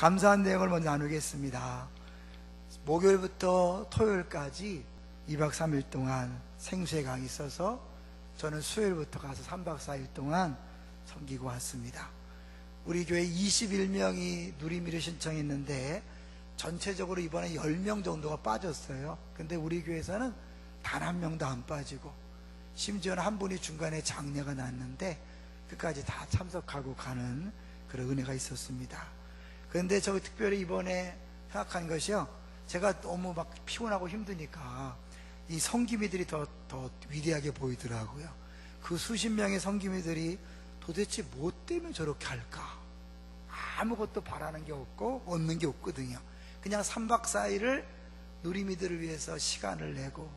감사한 내용을 먼저 나누겠습니다. 목요일부터 토요일까지 2박 3일 동안 생수의 강이 있어서 저는 수요일부터 가서 3박 4일 동안 섬기고 왔습니다. 우리 교회 21명이 누리미를 신청했는데 전체적으로 이번에 10명 정도가 빠졌어요. 근데 우리 교회에서는 단 한 명도 안 빠지고, 심지어는 한 분이 중간에 장례가 났는데 끝까지 다 참석하고 가는 그런 은혜가 있었습니다. 그런데 저 특별히 이번에 생각한 것이요, 제가 너무 막 피곤하고 힘드니까 이 성기미들이 더 위대하게 보이더라고요. 그 수십 명의 성기미들이 도대체 뭐 때문에 저렇게 할까? 아무것도 바라는 게 없고 얻는 게 없거든요. 그냥 3박 4일을 누리미들을 위해서 시간을 내고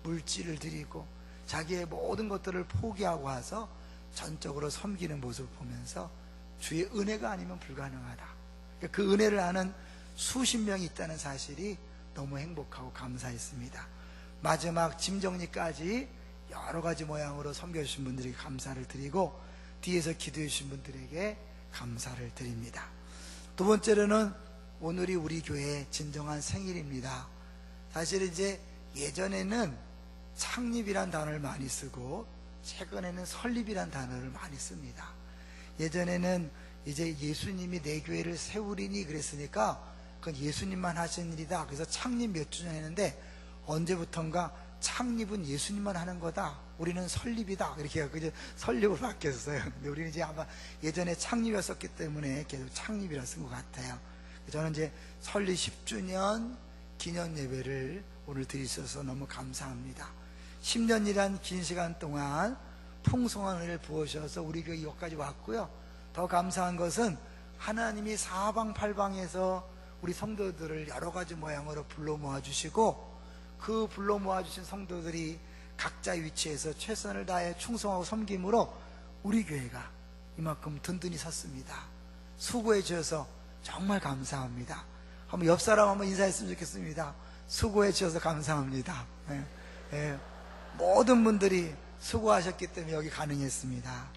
물질을 드리고 자기의 모든 것들을 포기하고 와서 전적으로 섬기는 모습을 보면서 주의 은혜가 아니면 불가능하다. 그 은혜를 아는 수십 명이 있다는 사실이 너무 행복하고 감사했습니다. 마지막 짐 정리까지 여러 가지 모양으로 섬겨주신 분들에게 감사를 드리고, 뒤에서 기도해 주신 분들에게 감사를 드립니다. 두 번째로는 오늘이 우리 교회의 진정한 생일입니다. 사실 이제 예전에는 창립이란 단어를 많이 쓰고 최근에는 설립이란 단어를 많이 씁니다. 예전에는 이제 예수님이 내 교회를 세우리니 그랬으니까 그건 예수님만 하신 일이다. 그래서 창립 몇 주년 했는데 언제부턴가 창립은 예수님만 하는 거다, 우리는 설립이다, 이렇게 해서 이제 설립으로 바뀌었어요. 근데 우리는 이제 아마 예전에 창립이었었기 때문에 계속 창립이라 쓴 것 같아요. 저는 이제 설립 10주년 기념 예배를 오늘 드리셔서 너무 감사합니다. 10년이란 긴 시간 동안 풍성한 은혜를 부으셔서 우리 교회 여기까지 왔고요. 더 감사한 것은 하나님이 사방팔방에서 우리 성도들을 여러 가지 모양으로 불러 모아주시고, 그 불러 모아주신 성도들이 각자 위치에서 최선을 다해 충성하고 섬김으로 우리 교회가 이만큼 든든히 섰습니다. 수고해 주셔서 정말 감사합니다. 한번 옆 사람 한번 인사했으면 좋겠습니다. 수고해 주셔서 감사합니다. 모든 분들이 수고하셨기 때문에 여기 가능했습니다.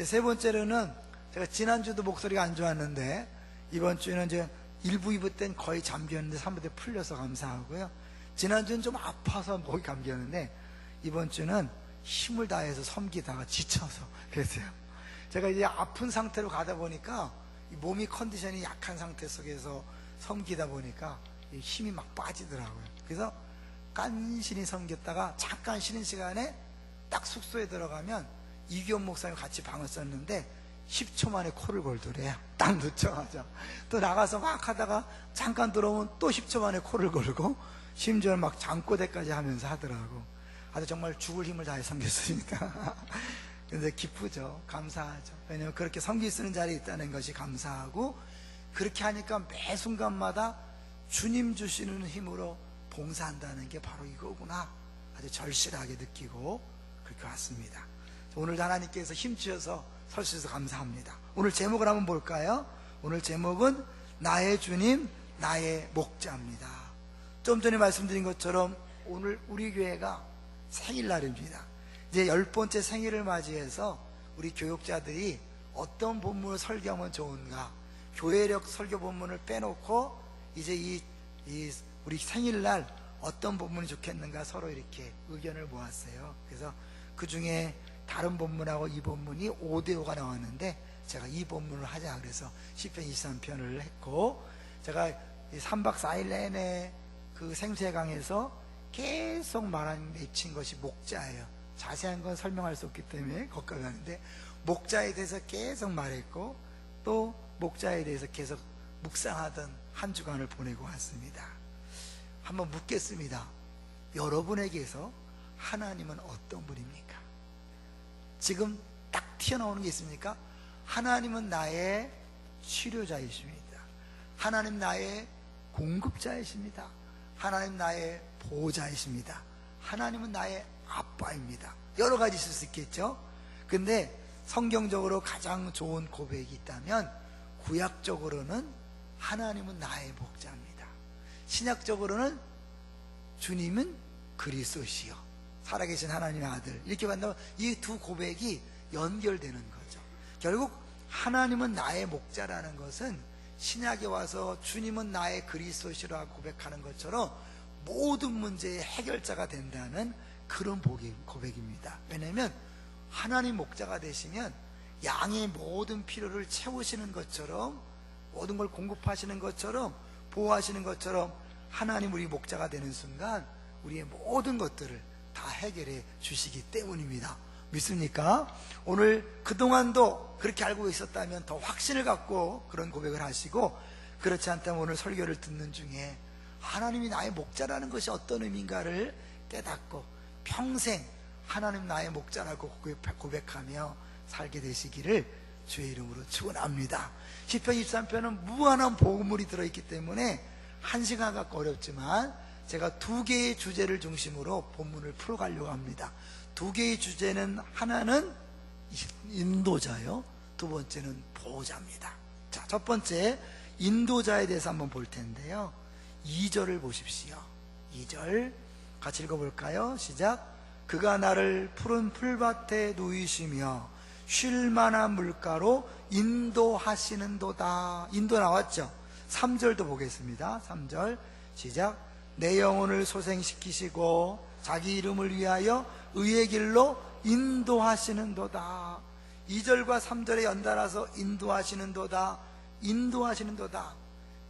세 번째로는 제가 지난주도 목소리가 안 좋았는데 이번 주에는 이제 1부, 2부 때는 거의 잠겼는데 3부 때 풀려서 감사하고요. 지난주는 좀 아파서 목이 감겼는데 이번 주는 힘을 다해서 섬기다가 지쳐서 그랬어요. 제가 이제 아픈 상태로 가다 보니까 몸이 컨디션이 약한 상태 속에서 섬기다 보니까 힘이 막 빠지더라고요. 그래서 간신히 섬겼다가 잠깐 쉬는 시간에 딱 숙소에 들어가면 이규현 목사님 같이 방을 썼는데 10초 만에 코를 골더래요. 딱 늦자마자. 또 나가서 막 하다가 잠깐 들어오면 또 10초 만에 코를 골고, 심지어 막 잠꼬대까지 하면서 하더라고. 아주 정말 죽을 힘을 다해 섬겼으니까. 근데 기쁘죠. 감사하죠. 왜냐면 그렇게 섬길 수 있는 자리에 있다는 것이 감사하고, 그렇게 하니까 매 순간마다 주님 주시는 힘으로 봉사한다는 게 바로 이거구나, 아주 절실하게 느끼고 그렇게 왔습니다. 오늘 하나님께서 힘주셔서 설 수 있어서 감사합니다. 오늘 제목을 한번 볼까요? 오늘 제목은 나의 주님 나의 목자입니다. 좀 전에 말씀드린 것처럼 오늘 우리 교회가 생일날입니다. 이제 10번째 생일을 맞이해서 우리 교육자들이 어떤 본문을 설교하면 좋은가, 교회력 설교 본문을 빼놓고 이제 우리 생일날 어떤 본문이 좋겠는가 서로 이렇게 의견을 모았어요. 그래서 그 중에 다른 본문하고 이 본문이 5대5가 나왔는데 제가 이 본문을 하자 그래서 시편 23편을 했고, 제가 3박 4일 내내 그 생수의 강에서 계속 맺힌 것이 목자예요. 자세한 건 설명할 수 없기 때문에 거기까지 가는데, 목자에 대해서 계속 말했고 또 목자에 대해서 계속 묵상하던 한 주간을 보내고 왔습니다. 한번 묻겠습니다. 여러분에게서 하나님은 어떤 분입니까? 지금 딱 튀어나오는 게 있습니까? 하나님은 나의 치료자이십니다. 하나님 나의 공급자이십니다. 하나님 나의 보호자이십니다. 하나님은 나의 아빠입니다. 여러 가지 있을 수 있겠죠. 근데 성경적으로 가장 좋은 고백이 있다면 구약적으로는 하나님은 나의 목자입니다. 신약적으로는 주님은 그리스도시요 살아계신 하나님의 아들, 이렇게 만나면 이 두 고백이 연결되는 거죠. 결국 하나님은 나의 목자라는 것은 신약에 와서 주님은 나의 그리스도시라고 고백하는 것처럼 모든 문제의 해결자가 된다는 그런 고백입니다. 왜냐하면 하나님 목자가 되시면 양의 모든 필요를 채우시는 것처럼, 모든 걸 공급하시는 것처럼, 보호하시는 것처럼 하나님 우리 목자가 되는 순간 우리의 모든 것들을 다 해결해 주시기 때문입니다. 믿습니까? 오늘 그동안도 그렇게 알고 있었다면 더 확신을 갖고 그런 고백을 하시고, 그렇지 않다면 오늘 설교를 듣는 중에 하나님이 나의 목자라는 것이 어떤 의미인가를 깨닫고 평생 하나님 나의 목자라고 고백하며 살게 되시기를 주의 이름으로 축원합니다. 시편 23편은 무한한 복음물이 들어있기 때문에 한 시간 갖고 어렵지만 제가 두 개의 주제를 중심으로 본문을 풀어가려고 합니다. 두 개의 주제는, 하나는 인도자요, 두 번째는 보호자입니다. 자, 첫 번째 인도자에 대해서 한번 볼 텐데요, 2절을 보십시오. 2절 같이 읽어볼까요? 시작. 그가 나를 푸른 풀밭에 누이시며 쉴만한 물가로 인도하시는도다. 인도 나왔죠? 3절도 보겠습니다. 3절 시작. 내 영혼을 소생시키시고 자기 이름을 위하여 의의 길로 인도하시는도다. 2절과 3절에 연달아서 인도하시는도다, 인도하시는도다.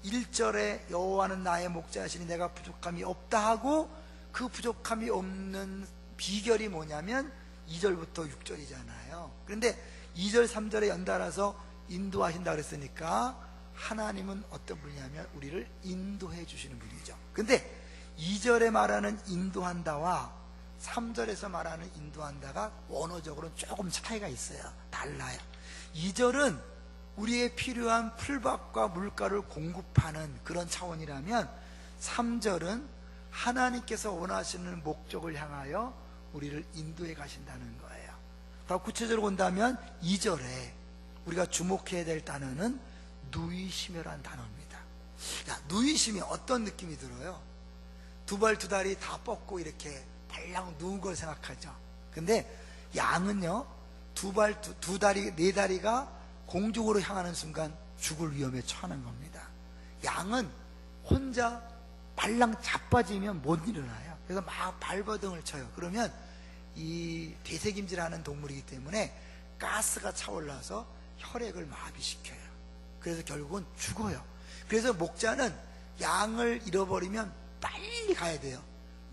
1절에 여호와는 나의 목자시니 내가 부족함이 없다 하고, 그 부족함이 없는 비결이 뭐냐면 2절부터 6절이잖아요. 그런데 2절 3절에 연달아서 인도하신다 그랬으니까 하나님은 어떤 분이냐면 우리를 인도해 주시는 분이죠. 근데 2절에 말하는 인도한다와 3절에서 말하는 인도한다가 원어적으로는 조금 차이가 있어요. 달라요. 2절은 우리의 필요한 풀밭과 물가를 공급하는 그런 차원이라면, 3절은 하나님께서 원하시는 목적을 향하여 우리를 인도해 가신다는 거예요. 더 구체적으로 본다면 2절에 우리가 주목해야 될 단어는 누이시며라는 단어입니다. 야, 누이시며 어떤 느낌이 들어요? 두 발 두 다리 다 뻗고 이렇게 발랑 누운 걸 생각하죠. 근데 양은요, 두 발 두 다리 네 다리가 공중으로 향하는 순간 죽을 위험에 처하는 겁니다. 양은 혼자 발랑 자빠지면 못 일어나요. 그래서 막 발버둥을 쳐요. 그러면 이 되새김질하는 동물이기 때문에 가스가 차올라서 혈액을 마비시켜요. 그래서 결국은 죽어요. 그래서 목자는 양을 잃어버리면 빨리 가야 돼요.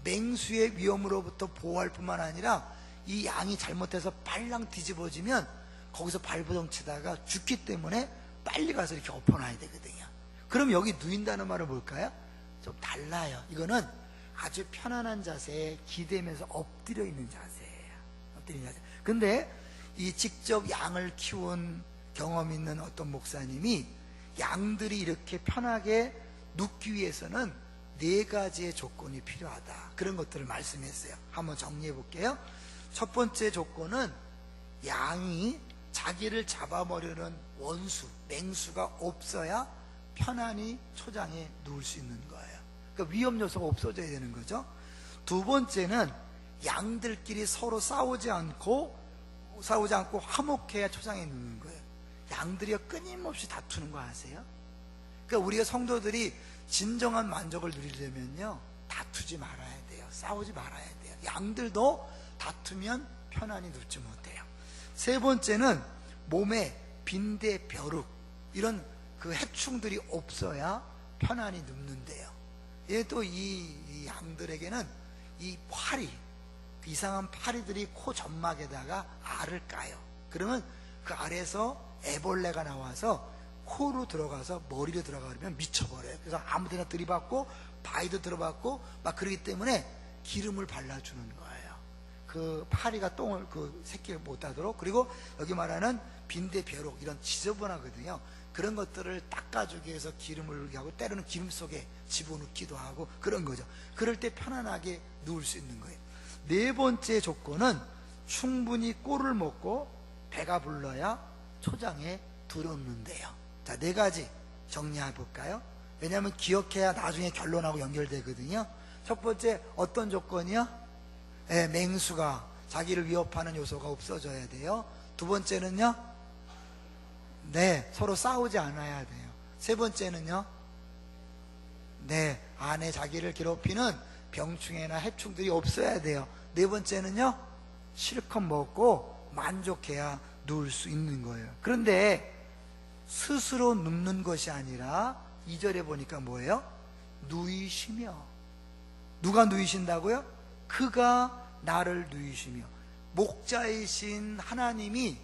맹수의 위험으로부터 보호할 뿐만 아니라 이 양이 잘못해서 발랑 뒤집어지면 거기서 발버둥 치다가 죽기 때문에 빨리 가서 이렇게 엎어놔야 되거든요. 그럼 여기 누인다는 말은 뭘까요? 좀 달라요. 이거는 아주 편안한 자세에 기대면서 엎드려 있는 자세예요. 엎드리는 자세. 근데 이 직접 양을 키운 경험 있는 어떤 목사님이 양들이 이렇게 편하게 눕기 위해서는 4가지의 조건이 필요하다, 그런 것들을 말씀했어요. 한번 정리해 볼게요. 첫 번째 조건은 양이 자기를 잡아먹으려는 원수, 맹수가 없어야 편안히 초장에 누울 수 있는 거예요. 그러니까 위험 요소가 없어져야 되는 거죠. 두 번째는 양들끼리 서로 싸우지 않고 화목해야 초장에 누는 거예요. 양들이 끊임없이 다투는 거 아세요? 그러니까 우리가 성도들이 진정한 만족을 누리려면요, 다투지 말아야 돼요. 싸우지 말아야 돼요. 양들도 다투면 편안히 눕지 못해요. 세 번째는 몸에 빈대, 벼룩 이런 그 해충들이 없어야 편안히 눕는데요. 얘 또 이 양들에게는 이 파리, 이상한 파리들이 코 점막에다가 알을 까요. 그러면 그 알에서 애벌레가 나와서 코로 들어가서 머리로 들어가면 미쳐버려요. 그래서 아무 데나 들이받고 바위도 들어받고 막 그러기 때문에 기름을 발라주는 거예요. 그 파리가 똥을, 그 새끼를 못 하도록. 그리고 여기 말하는 빈대, 벼룩 이런 지저분하거든요. 그런 것들을 닦아주기 위해서 기름을 하고, 때로는 기름 속에 집어넣기도 하고 그런 거죠. 그럴 때 편안하게 누울 수 있는 거예요. 네 번째 조건은 충분히 꿀을 먹고 배가 불러야 초장에 들어눕는데요. 자, 4가지 정리해 볼까요? 왜냐하면 기억해야 나중에 결론하고 연결되거든요. 첫 번째 어떤 조건이요? 맹수가, 자기를 위협하는 요소가 없어져야 돼요. 두 번째는요, 서로 싸우지 않아야 돼요. 세 번째는요, 네, 안에 자기를 괴롭히는 병충해나 해충들이 없어야 돼요. 네 번째는요, 실컷 먹고 만족해야 누울 수 있는 거예요. 그런데 스스로 눕는 것이 아니라 2절에 보니까 뭐예요? 누이시며. 누가 누이신다고요? 그가 나를 누이시며. 목자이신 하나님이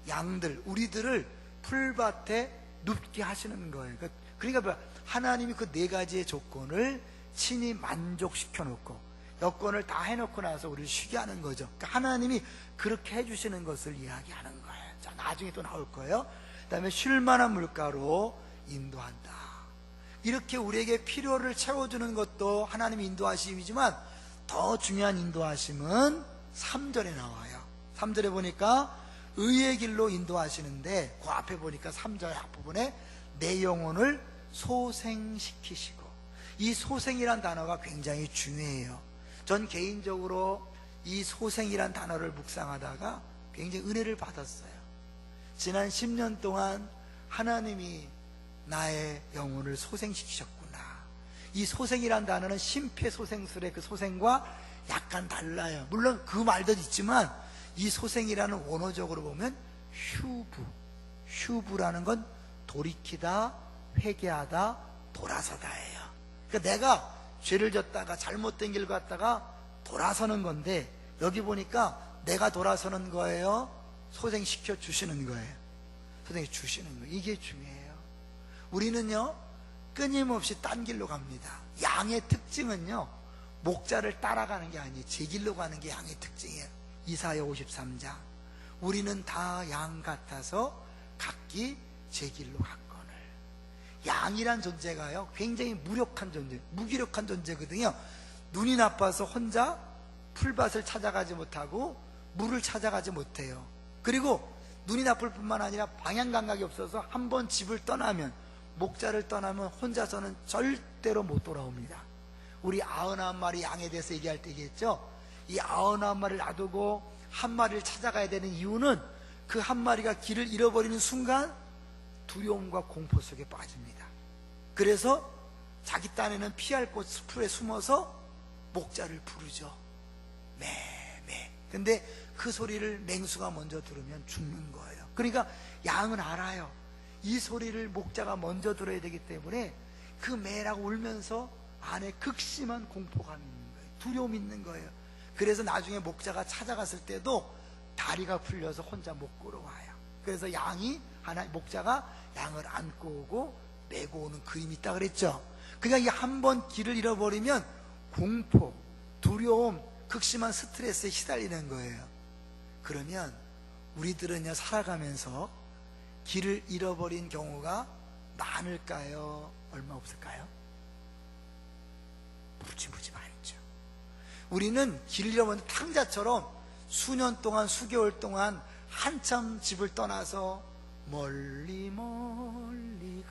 양들, 우리들을 풀밭에 눕게 하시는 거예요. 그러니까 하나님이 그 네 가지의 조건을 친히 만족시켜 놓고 여건을 다 해놓고 나서 우리를 쉬게 하는 거죠. 그러니까 하나님이 그렇게 해주시는 것을 이야기하는 거예요. 자, 나중에 또 나올 거예요. 그 다음에 쉴만한 물가로 인도한다. 이렇게 우리에게 필요를 채워주는 것도 하나님의 인도하심이지만 더 중요한 인도하심은 3절에 나와요. 3절에 보니까 의의 길로 인도하시는데 그 앞에 보니까 3절 앞부분에 내 영혼을 소생시키시고, 이 소생이란 단어가 굉장히 중요해요. 전 개인적으로 이 소생이란 단어를 묵상하다가 굉장히 은혜를 받았어요. 지난 10년 동안 하나님이 나의 영혼을 소생시키셨구나. 이 소생이란 단어는 심폐소생술의 그 소생과 약간 달라요. 물론 그 말도 있지만 이 소생이라는 원어적으로 보면 휴브라는 건 돌이키다, 회개하다, 돌아서다예요. 그러니까 내가 죄를 졌다가 잘못된 길 갔다가 돌아서는 건데, 여기 보니까 내가 돌아서는 거예요, 소생시켜 주시는 거예요. 소생시켜 주시는 거예요. 이게 중요해요. 우리는요 끊임없이 딴 길로 갑니다. 양의 특징은요 목자를 따라가는 게 아니에요. 제 길로 가는 게 양의 특징이에요. 이사야 53장 우리는 다 양 같아서 각기 제 길로 갔거늘. 양이란 존재가요 굉장히 무력한 존재, 무기력한 존재거든요. 눈이 나빠서 혼자 풀밭을 찾아가지 못하고 물을 찾아가지 못해요. 그리고 눈이 나쁠 뿐만 아니라 방향 감각이 없어서 한번 집을 떠나면, 목자를 떠나면 혼자서는 절대로 못 돌아옵니다. 우리 99마리 양에 대해서 얘기할 때 얘기했죠. 이 99마리를 놔두고 한 마리를 찾아가야 되는 이유는 그 한 마리가 길을 잃어버리는 순간 두려움과 공포 속에 빠집니다. 그래서 자기 딴에는 피할 곳 숲에 숨어서 목자를 부르죠. 매. 근데 그 소리를 맹수가 먼저 들으면 죽는 거예요. 그러니까 양은 알아요. 이 소리를 목자가 먼저 들어야 되기 때문에 그 매라고 울면서 안에 극심한 공포감이 있는 거예요. 두려움이 있는 거예요. 그래서 나중에 목자가 찾아갔을 때도 다리가 풀려서 혼자 못 걸어와요. 그래서 목자가 양을 안고 오고 메고 오는 그림이 있다 그랬죠. 그러니까 이 한 번 길을 잃어버리면 공포, 두려움, 극심한 스트레스에 시달리는 거예요. 그러면 우리들은요 살아가면서 길을 잃어버린 경우가 많을까요? 얼마 없을까요? 무지무지 많죠. 우리는 길을 잃어버린 탕자처럼 수년 동안, 수개월 동안 한참 집을 떠나서 멀리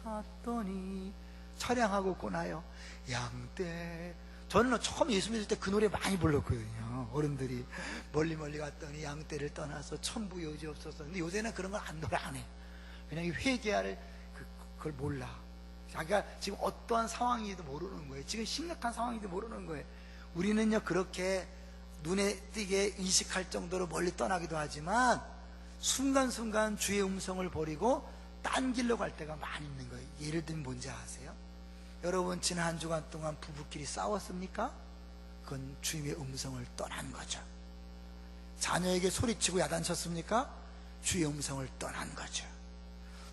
갔더니 차량하고 꼬나요 양떼. 저는 처음 예수 믿을 때 그 노래 많이 불렀거든요. 어른들이 멀리 갔더니 양떼를 떠나서 천부 여지 없어서. 근데 요새는 그런 걸 노래 안 해. 왜냐면 회개할 그걸 몰라. 자기가 지금 어떠한 상황인지도 모르는 거예요. 지금 심각한 상황인지도 모르는 거예요. 우리는요 그렇게 눈에 띄게 인식할 정도로 멀리 떠나기도 하지만 순간순간 주의 음성을 버리고 딴 길로 갈 때가 많이 있는 거예요. 예를 들면 뭔지 아세요? 여러분 지난 한 주간 동안 부부끼리 싸웠습니까? 그건 주님의 음성을 떠난 거죠. 자녀에게 소리치고 야단쳤습니까? 주의 음성을 떠난 거죠.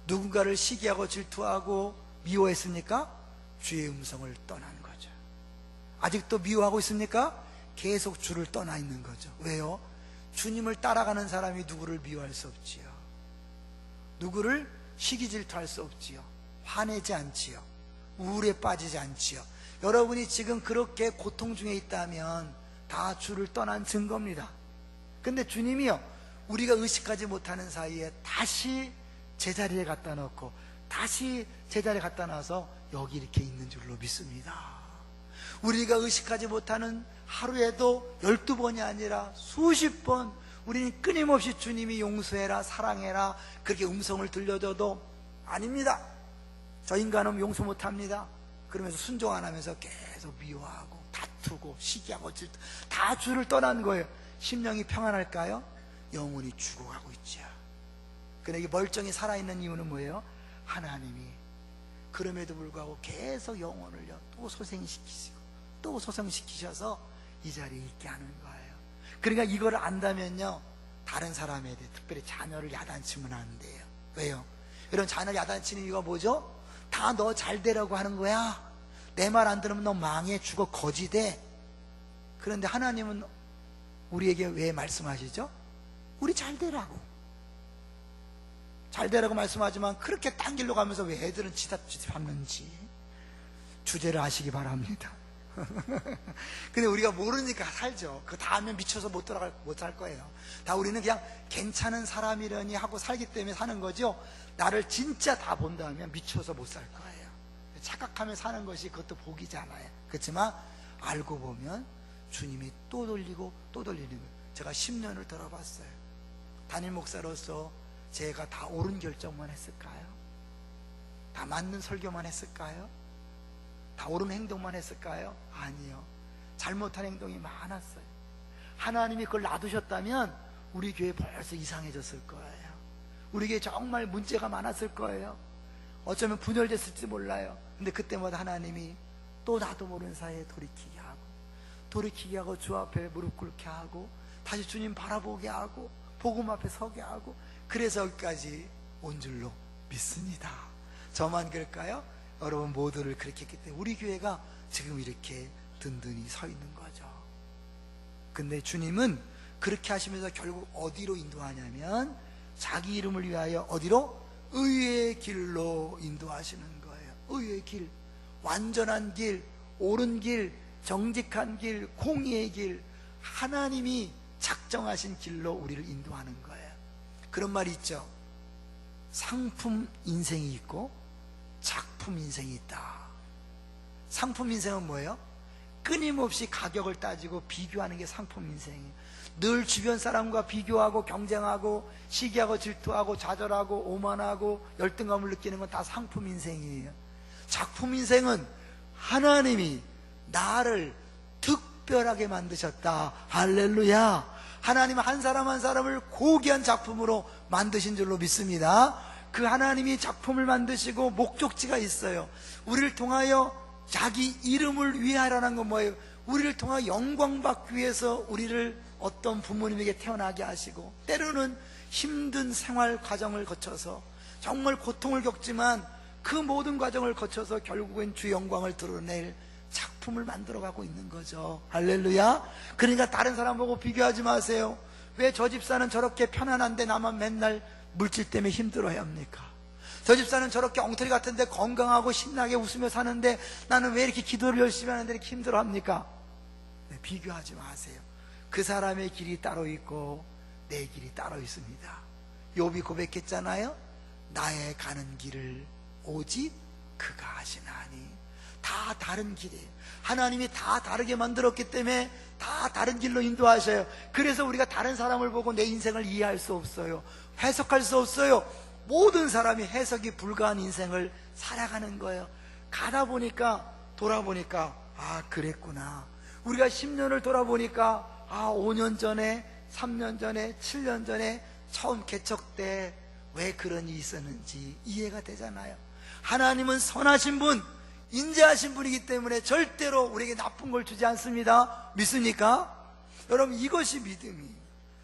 누군가를 시기하고 질투하고 미워했습니까? 주의 음성을 떠난 거죠. 아직도 미워하고 있습니까? 계속 주를 떠나 있는 거죠. 왜요? 주님을 따라가는 사람이 누구를 미워할 수 없지요. 누구를 시기 질투할 수 없지요. 화내지 않지요. 우울에 빠지지 않지요. 여러분이 지금 그렇게 고통 중에 있다면 다 주를 떠난 증거입니다. 근데 주님이요 우리가 의식하지 못하는 사이에 다시 제자리에 갖다 놓고 다시 제자리에 갖다 놔서 여기 이렇게 있는 줄로 믿습니다. 우리가 의식하지 못하는 하루에도 12번이 아니라 수십 번 우리는 끊임없이 주님이 용서해라, 사랑해라 그렇게 음성을 들려줘도 아닙니다. 저 인간은 용서 못합니다. 그러면서 순종 안 하면서 계속 미워하고 다투고 시기하고 질투, 다 주를 떠난 거예요. 심령이 평안할까요? 영혼이 죽어가고 있죠. 근데 이게 멀쩡히 살아있는 이유는 뭐예요? 하나님이 그럼에도 불구하고 계속 영혼을요 또 소생시키시고 또 소생시키셔서 이 자리에 있게 하는 거예요. 그러니까 이걸 안다면요 다른 사람에 대해, 특별히 자녀를 야단치면 안 돼요. 왜요? 이런 자녀 야단치는 이유가 뭐죠? 다 너 잘 되라고 하는 거야. 내 말 안 들으면 너 망해, 죽어, 거지 돼. 그런데 하나님은 우리에게 왜 말씀하시죠? 우리 잘 되라고, 잘 되라고 말씀하지만 그렇게 딴 길로 가면서 왜 애들은 지답지답 하는지 주제를 아시기 바랍니다. 근데 우리가 모르니까 살죠. 그 다음에 미쳐서 못 살 거예요. 다 우리는 그냥 괜찮은 사람이려니 하고 살기 때문에 사는 거죠. 나를 진짜 다 본다면 미쳐서 못 살 거예요. 착각하며 사는 것이 그것도 복이잖아요. 그렇지만 알고 보면 주님이 또 돌리고 또 돌리는 거예요. 제가 10년을 들어봤어요. 담임 목사로서 제가 다 옳은 결정만 했을까요? 다 맞는 설교만 했을까요? 다 옳은 행동만 했을까요? 아니요. 잘못한 행동이 많았어요. 하나님이 그걸 놔두셨다면 우리 교회 벌써 이상해졌을 거예요. 우리 교회 정말 문제가 많았을 거예요. 어쩌면 분열됐을지 몰라요. 근데 그때마다 하나님이 또 나도 모르는 사이에 돌이키게 하고 주 앞에 무릎 꿇게 하고 다시 주님 바라보게 하고 복음 앞에 서게 하고, 그래서 여기까지 온 줄로 믿습니다. 저만 그럴까요? 여러분 모두를 그렇게 했기 때문에 우리 교회가 지금 이렇게 든든히 서 있는 거죠. 근데 주님은 그렇게 하시면서 결국 어디로 인도하냐면 자기 이름을 위하여 어디로? 의의 길로 인도하시는 거예요. 의의 길, 완전한 길, 옳은 길, 정직한 길, 공의의 길, 하나님이 작정하신 길로 우리를 인도하는 거예요. 그런 말이 있죠. 상품 인생이 있고 작품 인생이 있다. 상품 인생은 뭐예요? 끊임없이 가격을 따지고 비교하는 게 상품 인생이에요. 늘 주변 사람과 비교하고 경쟁하고 시기하고 질투하고 좌절하고 오만하고 열등감을 느끼는 건 다 상품 인생이에요. 작품 인생은 하나님이 나를 특별하게 만드셨다. 할렐루야. 하나님은 한 사람 한 사람을 고귀한 작품으로 만드신 줄로 믿습니다. 그 하나님이 작품을 만드시고 목적지가 있어요. 우리를 통하여 자기 이름을 위하라는 건 뭐예요? 우리를 통하여 영광 받기 위해서 우리를 어떤 부모님에게 태어나게 하시고, 때로는 힘든 생활 과정을 거쳐서 정말 고통을 겪지만 그 모든 과정을 거쳐서 결국엔 주 영광을 드러낼 작품을 만들어가고 있는 거죠. 할렐루야. 그러니까 다른 사람 보고 비교하지 마세요. 왜 저 집사는 저렇게 편안한데 나만 맨날 물질 때문에 힘들어야 합니까? 저 집사는 저렇게 엉터리 같은데 건강하고 신나게 웃으며 사는데 나는 왜 이렇게 기도를 열심히 하는데 이렇게 힘들어 합니까? 네, 비교하지 마세요. 그 사람의 길이 따로 있고 내 길이 따로 있습니다. 욥이 고백했잖아요. 나의 가는 길을 오직 그가 아시나니. 다 다른 길이에요. 하나님이 다 다르게 만들었기 때문에 다 다른 길로 인도하셔요. 그래서 우리가 다른 사람을 보고 내 인생을 이해할 수 없어요. 해석할 수 없어요. 모든 사람이 해석이 불가한 인생을 살아가는 거예요. 가다 보니까 돌아보니까 아 그랬구나. 우리가 10년을 돌아보니까 아 5년 전에 3년 전에 7년 전에 처음 개척 때 왜 그런 일이 있었는지 이해가 되잖아요. 하나님은 선하신 분, 인자하신 분이기 때문에 절대로 우리에게 나쁜 걸 주지 않습니다. 믿습니까? 여러분 이것이 믿음이,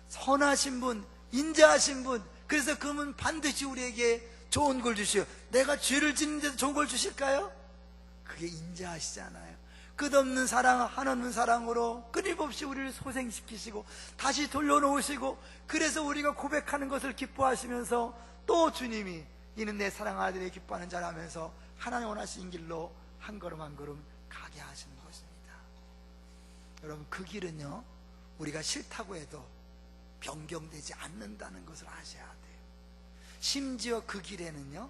선하신 분, 인자하신 분. 그래서 그분은 반드시 우리에게 좋은 걸 주시오. 내가 죄를 짓는데도 좋은 걸 주실까요? 그게 인자하시잖아요. 끝없는 사랑, 한없는 사랑으로 끊임없이 우리를 소생시키시고 다시 돌려놓으시고, 그래서 우리가 고백하는 것을 기뻐하시면서 또 주님이 이는 내 사랑하는 아들이 기뻐하는 자라 하면서 하나님 원하신 길로 한 걸음 한 걸음 가게 하시는 것입니다. 여러분 그 길은요 우리가 싫다고 해도 변경되지 않는다는 것을 아셔야 돼요. 심지어 그 길에는요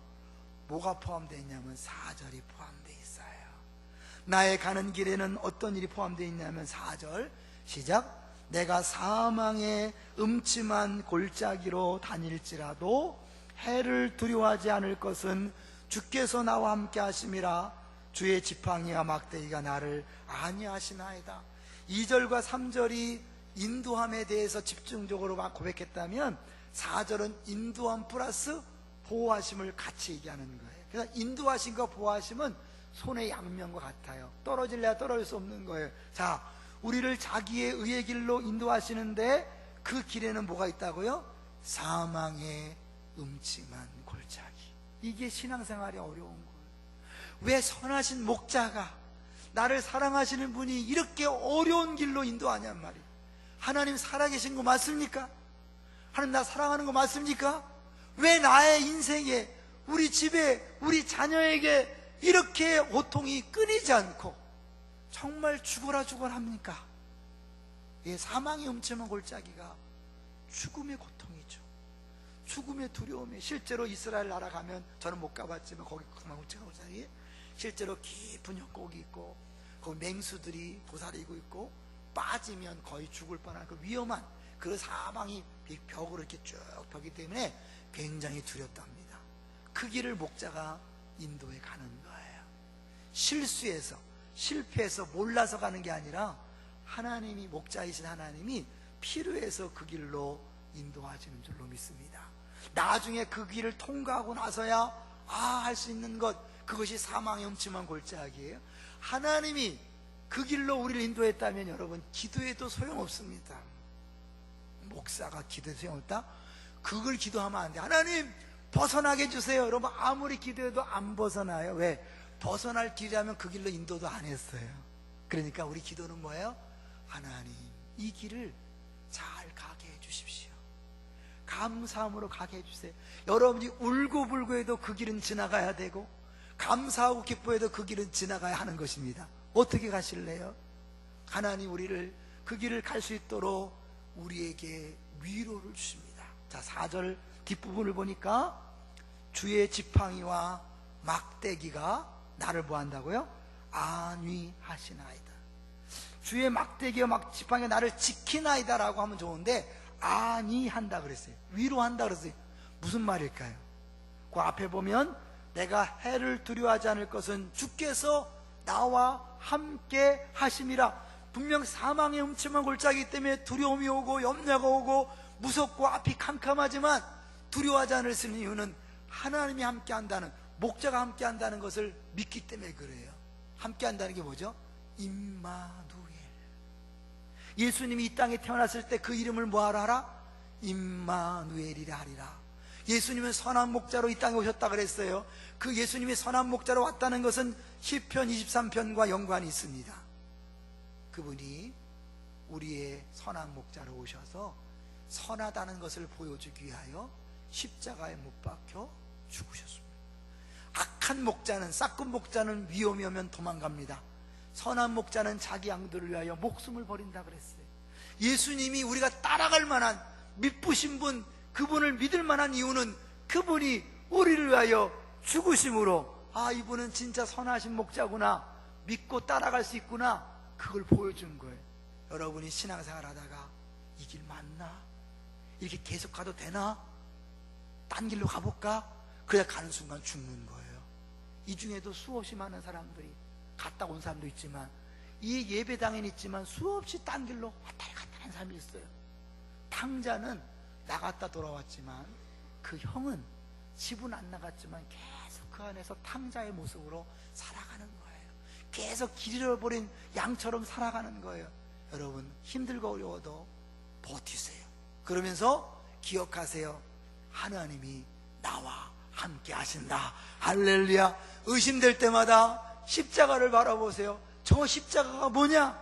뭐가 포함되어 있냐면 4절이 포함되어 있어요. 나의 가는 길에는 어떤 일이 포함되어 있냐면 4절 시작. 내가 사망의 음침한 골짜기로 다닐지라도 해를 두려워하지 않을 것은 주께서 나와 함께 하심이라. 주의 지팡이와 막대기가 나를 안위하시나이다. 2절과 3절이 인도함에 대해서 집중적으로 막 고백했다면 4절은 인도함 플러스 보호하심을 같이 얘기하는 거예요. 그래서 인도하심과 보호하심은 손의 양면과 같아요. 떨어질래야 떨어질 수 없는 거예요. 자, 우리를 자기의 의의 길로 인도하시는데 그 길에는 뭐가 있다고요? 사망의 음침한 골짜기. 이게 신앙생활이 어려운 거예요. 왜 선하신 목자가, 나를 사랑하시는 분이 이렇게 어려운 길로 인도하냔 말이에요. 하나님 살아계신 거 맞습니까? 하나님 나 사랑하는 거 맞습니까? 왜 나의 인생에, 우리 집에, 우리 자녀에게 이렇게 고통이 끊이지 않고 정말 죽어라 합니까? 예, 사망의 음침한 골짜기가 죽음의 고통이죠. 죽음의 두려움이. 실제로 이스라엘 나라 가면, 저는 못 가봤지만 거기 사망의 음침한 골짜기 실제로 깊은 협곡이 있고 거기 맹수들이 도사리고 있고 빠지면 거의 죽을 뻔한 그 위험한 그 사망이 벽으로 이렇게 쭉 펴기 때문에 굉장히 두렵답니다. 그 길을 목자가 인도해 가는 거예요. 실수해서, 실패해서, 몰라서 가는 게 아니라 하나님이, 목자이신 하나님이 필요해서 그 길로 인도하시는 줄로 믿습니다. 나중에 그 길을 통과하고 나서야 할 수 있는 것, 그것이 사망의 음침한 골짜기예요. 하나님이 그 길로 우리를 인도했다면 여러분, 기도해도 소용없습니다. 목사가 기도해도 소용없다? 그걸 기도하면 안 돼. 하나님 벗어나게 해주세요. 여러분, 아무리 기도해도 안 벗어나요. 왜? 벗어날 길이라면 그 길로 인도도 안 했어요. 그러니까 우리 기도는 뭐예요? 하나님, 이 길을 잘 가게 해주십시오. 감사함으로 가게 해주세요. 여러분이 울고불고 해도 그 길은 지나가야 되고, 감사하고 기뻐해도 그 길은 지나가야 하는 것입니다. 어떻게 가실래요? 하나님 우리를 그 길을 갈 수 있도록 우리에게 위로를 주십니다. 자, 4절 뒷부분을 보니까 주의 지팡이와 막대기가 나를 뭐한다고요? 안위하시나이다. 주의 막대기와 지팡이가 나를 지키나이다 라고 하면 좋은데, 안위한다 그랬어요. 위로한다 그랬어요. 무슨 말일까요? 그 앞에 보면 내가 해를 두려워하지 않을 것은 주께서 나와 함께 하심이라. 분명 사망의 음침한 골짜기 때문에 두려움이 오고 염려가 오고 무섭고 앞이 캄캄하지만 두려워하지 않을 수 있는 이유는 하나님이 함께 한다는, 목자가 함께 한다는 것을 믿기 때문에 그래요. 함께 한다는 게 뭐죠? 임마누엘. 예수님이 이 땅에 태어났을 때 그 이름을 뭐하라 하라? 임마누엘이라 하리라. 예수님은 선한 목자로 이 땅에 오셨다 그랬어요. 그 예수님이 선한 목자로 왔다는 것은 시편 23편과 연관이 있습니다. 그분이 우리의 선한 목자로 오셔서 선하다는 것을 보여주기 위하여 십자가에 못 박혀 죽으셨습니다. 악한 목자는, 싹군 목자는 위험이 오면 도망갑니다. 선한 목자는 자기 양들을 위하여 목숨을 버린다 그랬어요. 예수님이 우리가 따라갈 만한 믿으신 분, 그분을 믿을 만한 이유는 그분이 우리를 위하여 죽으심으로, 이분은 진짜 선하신 목자구나, 믿고 따라갈 수 있구나, 그걸 보여준 거예요. 여러분이 신앙생활 하다가 이 길 맞나? 이렇게 계속 가도 되나? 딴 길로 가볼까? 그래 가는 순간 죽는 거예요. 이 중에도 수없이 많은 사람들이 갔다 온 사람도 있지만, 이 예배당에는 있지만 수없이 딴 길로 왔다 갔다 하는 사람이 있어요. 탕자는 나갔다 돌아왔지만 그 형은 집은 안 나갔지만 계속 그 안에서 탕자의 모습으로 살아가는 거예요. 계속 길 잃어버린 양처럼 살아가는 거예요. 여러분, 힘들고 어려워도 버티세요. 그러면서 기억하세요. 하나님이 나와 함께 하신다. 할렐루야. 의심될 때마다 십자가를 바라보세요. 저 십자가가 뭐냐?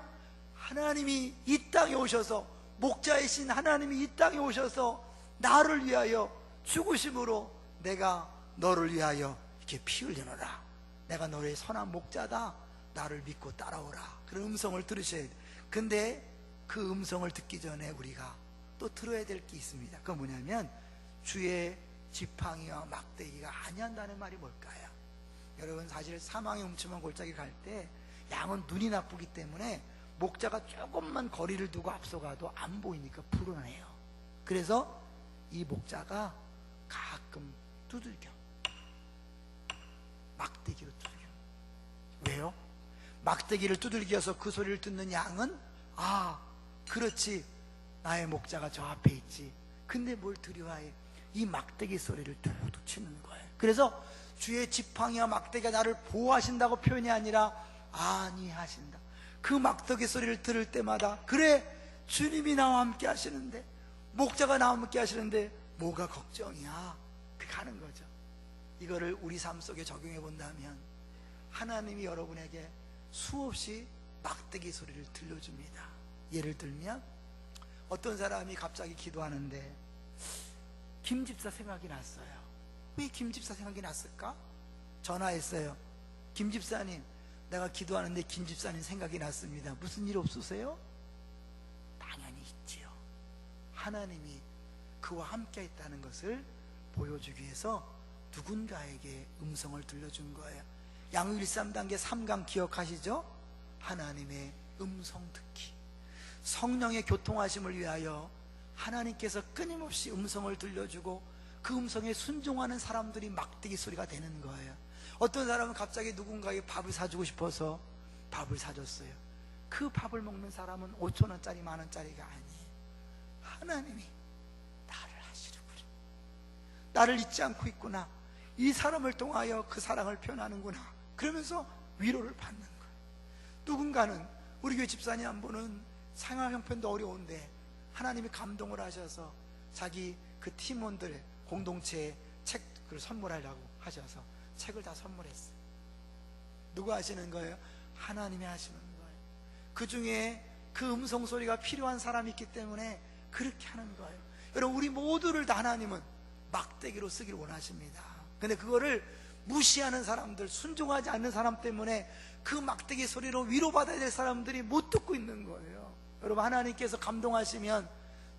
하나님이 이 땅에 오셔서, 목자이신 하나님이 이 땅에 오셔서 나를 위하여 죽으심으로 내가 너를 위하여 이렇게 피 흘려놓으라. 내가 너의 선한 목자다. 나를 믿고 따라오라. 그런 음성을 들으셔야 돼요. 근데 그 음성을 듣기 전에 우리가 또 들어야 될 게 있습니다. 그건 뭐냐면, 주의 지팡이와 막대기가 아니한다는 말이 뭘까요? 여러분, 사실 사망의 음침한 골짜기 갈 때 양은 눈이 나쁘기 때문에 목자가 조금만 거리를 두고 앞서가도 안 보이니까 불안해요. 그래서 이 목자가 가끔 두들겨. 막대기로 두들겨. 왜요? 막대기를 두들겨서 그 소리를 듣는 양은 그렇지, 나의 목자가 저 앞에 있지. 근데 뭘 두려워해? 이 막대기 소리를 툭툭 치는 거예요. 그래서 주의 지팡이와 막대기가 나를 보호하신다고 표현이 아니라 안위하신다. 그 막대기 소리를 들을 때마다, 그래, 주님이 나와 함께 하시는데, 목자가 나와 함께 하시는데 뭐가 걱정이야? 그렇게 하는 거죠. 이거를 우리 삶 속에 적용해 본다면 하나님이 여러분에게 수없이 막대기 소리를 들려줍니다. 예를 들면 어떤 사람이 갑자기 기도하는데 김 집사 생각이 났어요. 왜 김 집사 생각이 났을까? 전화했어요. 김 집사님, 내가 기도하는데 김 집사님 생각이 났습니다. 무슨 일 없으세요? 당연히 있지요. 하나님이 그와 함께 있다는 것을 보여주기 위해서 누군가에게 음성을 들려준 거예요. 양육 1~3단계 3강 기억하시죠? 하나님의 음성 듣기. 성령의 교통하심을 위하여 하나님께서 끊임없이 음성을 들려주고 그 음성에 순종하는 사람들이 막대기 소리가 되는 거예요. 어떤 사람은 갑자기 누군가에게 밥을 사주고 싶어서 밥을 사줬어요. 그 밥을 먹는 사람은 5,000원짜리 만원짜리가 아니에요. 하나님이 나를 하시는구나, 나를 잊지 않고 있구나, 이 사람을 통하여 그 사랑을 표현하는구나, 그러면서 위로를 받는 거예요. 누군가는, 우리 교회 집사님 한 분은 생활 형편도 어려운데 하나님이 감동을 하셔서 자기 그 팀원들 공동체에 책을 선물하려고 하셔서 책을 다 선물했어요. 누가 하시는 거예요? 하나님이 하시는 거예요. 그 중에 그 음성 소리가 필요한 사람이 있기 때문에 그렇게 하는 거예요. 여러분, 우리 모두를 다 하나님은 막대기로 쓰기를 원하십니다. 근데 그거를 무시하는 사람들, 순종하지 않는 사람 때문에 그 막대기 소리로 위로받아야 될 사람들이 못 듣고 있는 거예요. 여러분, 하나님께서 감동하시면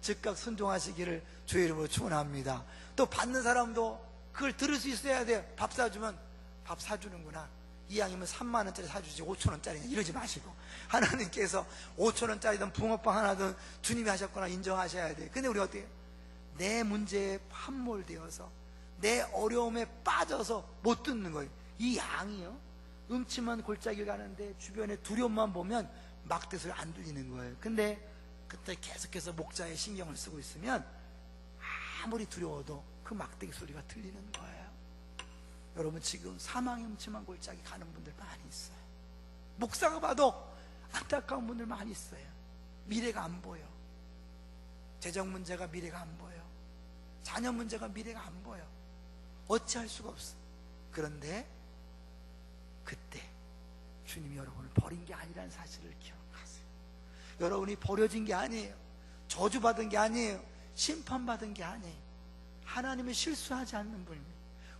즉각 순종하시기를 주의 이름으로 축원합니다. 또 받는 사람도 그걸 들을 수 있어야 돼요. 밥 사주면 밥 사주는구나, 이왕이면 3만원짜리 사주지 5,000원짜리 이러지 마시고, 하나님께서 5,000원짜리든 붕어빵 하나든 주님이 하셨거나 인정하셔야 돼요. 근데 우리 어떻게, 내 문제에 함몰되어서 내 어려움에 빠져서 못 듣는 거예요. 이 양이요, 음침한 골짜기 가는데 주변에 두려움만 보면 막대 소리 안 들리는 거예요. 근데 그때 계속해서 목자의 신경을 쓰고 있으면 아무리 두려워도 그 막대기 소리가 들리는 거예요. 여러분, 지금 사망의 음침한 골짜기 가는 분들 많이 있어요. 목사가 봐도 안타까운 분들 많이 있어요. 미래가 안 보여. 재정 문제가 미래가 안 보여. 자녀 문제가 미래가 안 보여. 어찌할 수가 없어. 그런데 그때 주님이 여러분을 버린 게 아니라는 사실을 기억하세요. 여러분이 버려진 게 아니에요. 저주받은 게 아니에요. 심판받은 게 아니에요. 하나님은 실수하지 않는 분입니다.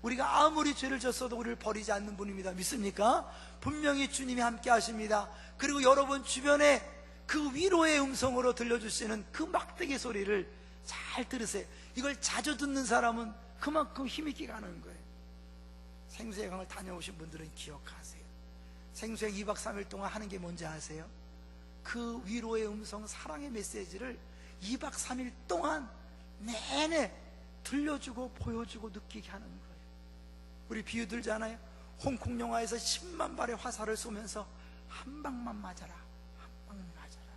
우리가 아무리 죄를 졌어도 우리를 버리지 않는 분입니다. 믿습니까? 분명히 주님이 함께 하십니다. 그리고 여러분 주변에 그 위로의 음성으로 들려주시는 그 막대기 소리를 잘 들으세요. 이걸 자주 듣는 사람은 그만큼 힘있게 가는 거예요. 생수여행을 다녀오신 분들은 기억하세요. 생수여행 2박 3일 동안 하는 게 뭔지 아세요? 그 위로의 음성, 사랑의 메시지를 2박 3일 동안 내내 들려주고 보여주고 느끼게 하는 거예요. 우리 비유 들잖아요. 홍콩 영화에서 10만 발의 화살을 쏘면서 한 방만 맞아라, 한 방만 맞아라.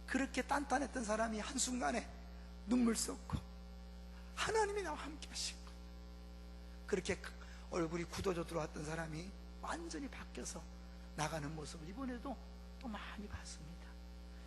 그렇게 단단했던 사람이 한순간에 눈물 쏟고 하나님이 나와 함께 하신 거예요. 그렇게 얼굴이 굳어져 들어왔던 사람이 완전히 바뀌어서 나가는 모습을 이번에도 또 많이 봤습니다.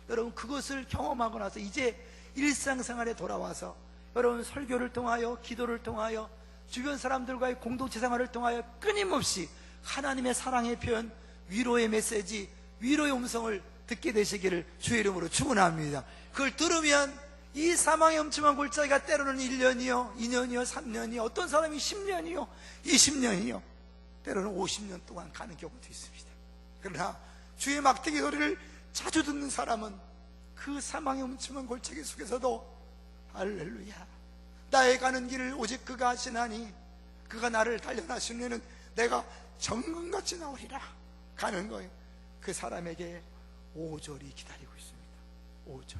여러분, 그것을 경험하고 나서 이제 일상생활에 돌아와서 여러분 설교를 통하여, 기도를 통하여, 주변 사람들과의 공동체 생활을 통하여 끊임없이 하나님의 사랑의 표현, 위로의 메시지, 위로의 음성을 듣게 되시기를 주의 이름으로 축원합니다. 그걸 들으면 이 사망의 음침한 골짜기가 때로는 1년이요, 2년이요, 3년이요, 어떤 사람이 10년이요, 20년이요, 때로는 50년 동안 가는 경우도 있습니다. 그러나 주의 막대기 소리를 자주 듣는 사람은 그 사망의 음침한 골짜기 속에서도 할렐루야, 나의 가는 길을 오직 그가 하시나니 그가 나를 단련하시면은 내가 정금같이 나오리라 가는 거예요. 그 사람에게 5절이 기다리고 있습니다. 5절.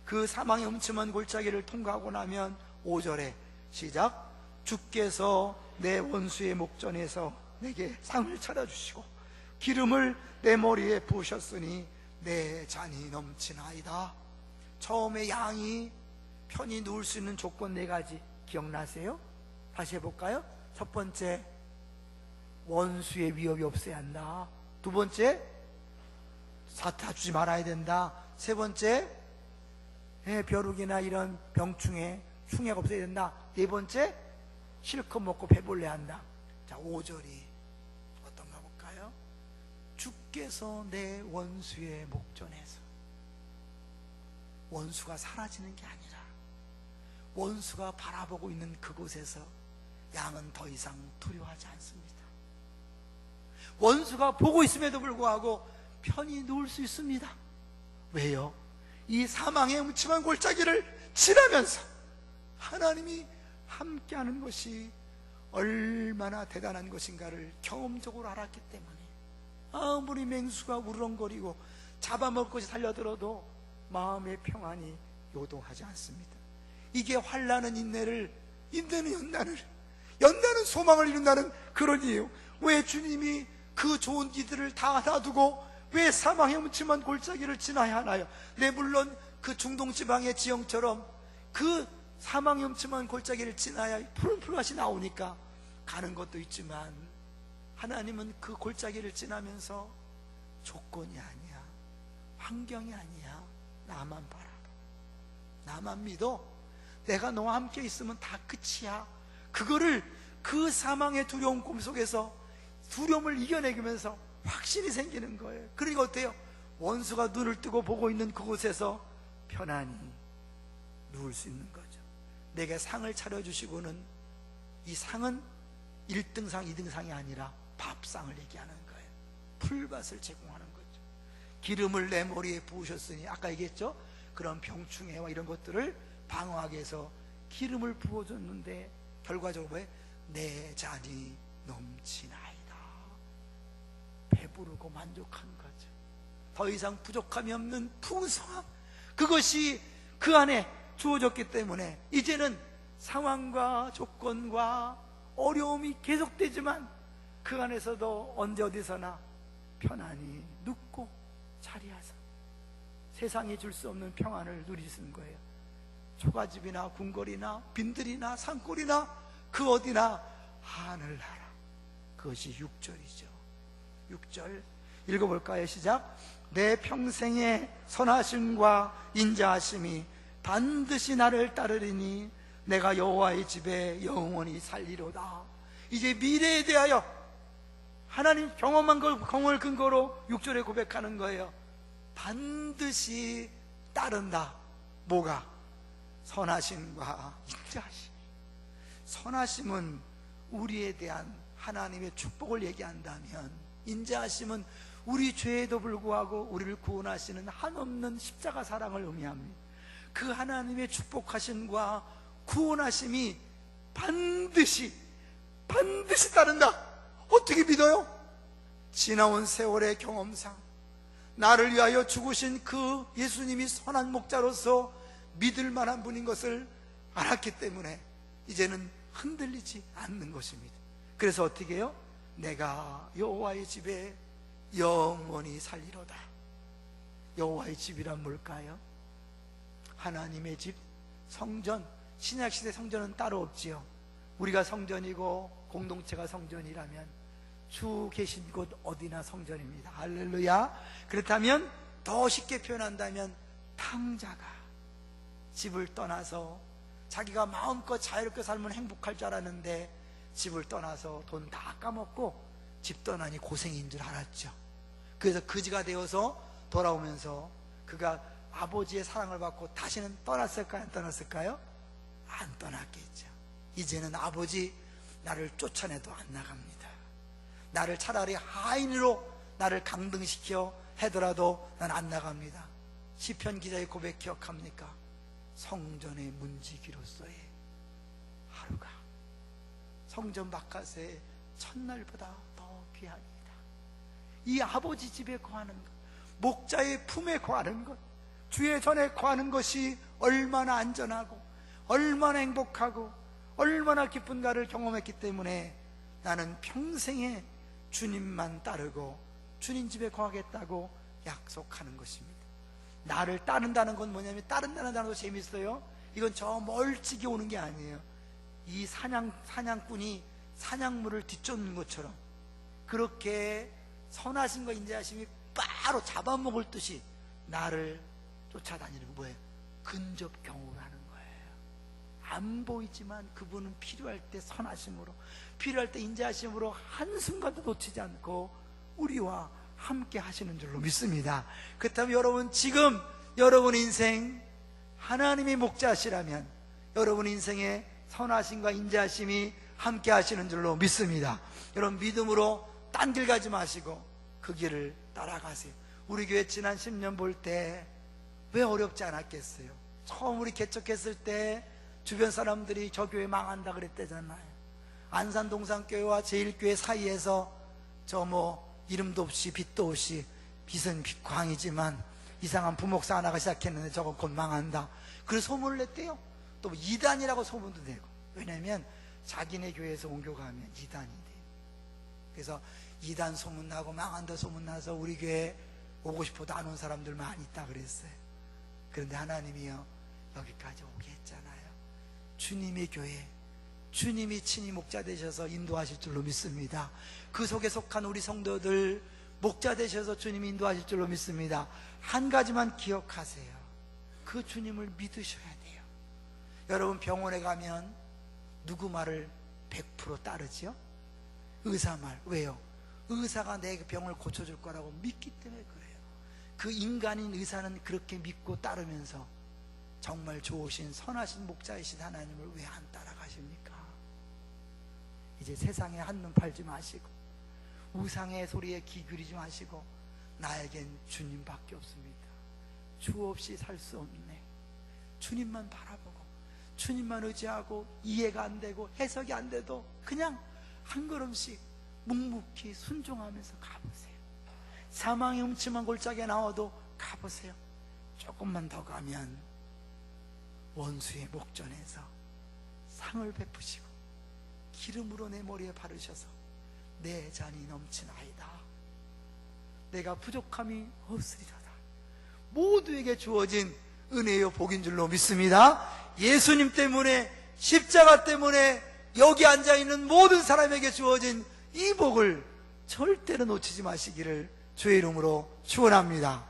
그 사망의 음침한 골짜기를 통과하고 나면 5절에 시작. 주께서 내 원수의 목전에서 내게 상을 차려주시고 기름을 내 머리에 부으셨으니 내 잔이 넘치나이다. 처음에 양이 편히 누울 수 있는 조건 4가지 기억나세요? 다시 해볼까요? 첫 번째, 원수의 위협이 없어야 한다. 두 번째, 사타 주지 말아야 된다. 세 번째, 벼룩이나 이런 병충해, 흉해가 없어야 된다. 네 번째, 실컷 먹고 배불러야 한다. 자, 5절이 어떤가 볼까요? 주께서 내 원수의 목전에서, 원수가 사라지는 게 아니라 원수가 바라보고 있는 그곳에서 양은 더 이상 두려워하지 않습니다. 원수가 보고 있음에도 불구하고 편히 누울 수 있습니다. 왜요? 이 사망의 음침한 골짜기를 지나면서 하나님이 함께하는 것이 얼마나 대단한 것인가를 경험적으로 알았기 때문에 아무리 맹수가 우르렁거리고 잡아먹을 것이 달려들어도 마음의 평안이 요동하지 않습니다. 이게 환난은 인내를, 인내는 연단은 소망을 이룬다는 그런 이유. 왜 주님이 그 좋은 이들을 다 놔두고 왜 사망의 음침한 골짜기를 지나야 하나요? 네, 물론 그 중동 지방의 지형처럼 그 사망의 음침한 골짜기를 지나야 푸른 풀밭이 나오니까 가는 것도 있지만, 하나님은 그 골짜기를 지나면서 조건이 아니야, 환경이 아니야, 나만 바라봐, 나만 믿어, 내가 너와 함께 있으면 다 끝이야. 그거를 그 사망의 두려움 꿈속에서 두려움을 이겨내면서 확신이 생기는 거예요. 그러니까 어때요? 원수가 눈을 뜨고 보고 있는 그곳에서 편안히 누울 수 있는 거죠. 내게 상을 차려주시고는, 이 상은 1등상 2등상이 아니라 밥상을 얘기하는 거예요. 풀밭을 제공하는 거죠. 기름을 내 머리에 부으셨으니, 아까 얘기했죠? 그런 병충해와 이런 것들을 방어하기 위해서 기름을 부어줬는데 결과적으로 왜? 내 잔이 넘치나이다. 배부르고 만족한 거죠. 더 이상 부족함이 없는 풍성함, 그것이 그 안에 주어졌기 때문에 이제는 상황과 조건과 어려움이 계속되지만 그 안에서도 언제 어디서나 편안히 눕고 자리하서 세상이 줄 수 없는 평안을 누리시는 거예요. 초가집이나 궁궐이나 빈들이나 산골이나 그 어디나 하늘나라, 그것이 6절이죠 6절 읽어볼까요? 시작. 내 평생의 선하심과 인자하심이 반드시 나를 따르리니 내가 여호와의 집에 영원히 살리로다. 이제 미래에 대하여 하나님 경험한 걸, 경험을 근거로 6절에 고백하는 거예요. 반드시 따른다. 뭐가? 선하심과 인자하심. 선하심은 우리에 대한 하나님의 축복을 얘기한다면, 인자하심은 우리 죄에도 불구하고 우리를 구원하시는 한없는 십자가 사랑을 의미합니다. 그 하나님의 축복하심과 구원하심이 반드시 따른다. 어떻게 믿어요? 지나온 세월의 경험상 나를 위하여 죽으신 그 예수님이 선한 목자로서 믿을 만한 분인 것을 알았기 때문에 이제는 흔들리지 않는 것입니다. 그래서 어떻게 해요? 내가 여호와의 집에 영원히 살리로다. 여호와의 집이란 뭘까요? 하나님의 집, 성전. 신약시대 성전은 따로 없지요. 우리가 성전이고 공동체가 성전이라면 주 계신 곳 어디나 성전입니다. 할렐루야. 그렇다면 더 쉽게 표현한다면, 탕자가 집을 떠나서 자기가 마음껏 자유롭게 살면 행복할 줄 알았는데 집을 떠나서 돈 다 까먹고 집 떠나니 고생인 줄 알았죠. 그래서 거지가 되어서 돌아오면서 그가 아버지의 사랑을 받고 다시는 떠났을까요? 안 떠났을까요? 안 떠났겠죠. 이제는 아버지, 나를 쫓아내도 안 나갑니다. 나를 차라리 하인으로 나를 강등시켜 해더라도 난 안 나갑니다. 시편 기자의 고백 기억합니까? 성전의 문지기로서의 하루가 성전 바깥의 첫날보다 더 귀합니다. 이 아버지 집에 거하는 것, 목자의 품에 거하는 것, 주의 전에 거하는 것이 얼마나 안전하고 얼마나 행복하고 얼마나 기쁜가를 경험했기 때문에 나는 평생에 주님만 따르고 주님 집에 거하겠다고 약속하는 것입니다. 나를 따른다는 건 뭐냐면, 따른다는 단어도 재밌어요. 이건 저 멀찍이 오는 게 아니에요. 이 사냥꾼이 사냥물을 뒤쫓는 것처럼 그렇게 선하심과 인자하심이 바로 잡아먹을 듯이 나를 쫓아다니는 거 뭐예요? 근접 경호를 하는 거예요. 안 보이지만 그분은 필요할 때 선하심으로, 필요할 때 인자하심으로 한순간도 놓치지 않고 우리와 함께 하시는 줄로 믿습니다. 그렇다면 여러분, 지금 여러분 인생 하나님이 목자시라면 여러분 인생에 선하심과 인자하심이 함께 하시는 줄로 믿습니다. 여러분, 믿음으로 딴 길 가지 마시고 그 길을 따라가세요. 우리 교회 지난 10년 볼 때 왜 어렵지 않았겠어요? 처음 우리 개척했을 때 주변 사람들이 저 교회 망한다 그랬대잖아요. 안산 동산교회와 제일교회 사이에서 저 이름도 없이 빛도 없이, 빛은 광이지만 이상한 부목사 하나가 시작했는데 저거 곧 망한다, 그래서 소문을 냈대요. 또 이단이라고 소문도 내고. 왜냐면 자기네 교회에서 옮겨가면 이단이 돼요. 그래서 이단 소문나고 망한다 소문나서 우리 교회에 오고 싶어도 안 온 사람들 많이 있다 그랬어요. 그런데 하나님이요, 여기까지 오게 했잖아요. 주님의 교회, 주님이 친히 목자 되셔서 인도하실 줄로 믿습니다. 그 속에 속한 우리 성도들 목자 되셔서 주님이 인도하실 줄로 믿습니다. 한 가지만 기억하세요. 그 주님을 믿으셔야 돼요. 여러분, 병원에 가면 누구 말을 100% 따르지요? 의사 말. 왜요? 의사가 내 병을 고쳐줄 거라고 믿기 때문에 그래요. 그 인간인 의사는 그렇게 믿고 따르면서 정말 좋으신 선하신 목자이신 하나님을 왜 안 따라가십니까? 이제 세상에 한눈 팔지 마시고 우상의 소리에 귀 기울이지 마시고, 나에겐 주님밖에 없습니다. 주 없이 살 수 없네. 주님만 바라보고 주님만 의지하고, 이해가 안 되고 해석이 안 돼도 그냥 한 걸음씩 묵묵히 순종하면서 가보세요. 사망의 음침한 골짜기에 나와도 가보세요. 조금만 더 가면 원수의 목전에서 상을 베푸시고 기름으로 내 머리에 바르셔서 내 잔이 넘치나이다, 내가 부족함이 없으리로다, 모두에게 주어진 은혜요 복인 줄로 믿습니다. 예수님 때문에, 십자가 때문에 여기 앉아있는 모든 사람에게 주어진 이 복을 절대로 놓치지 마시기를 주의 이름으로 축원합니다.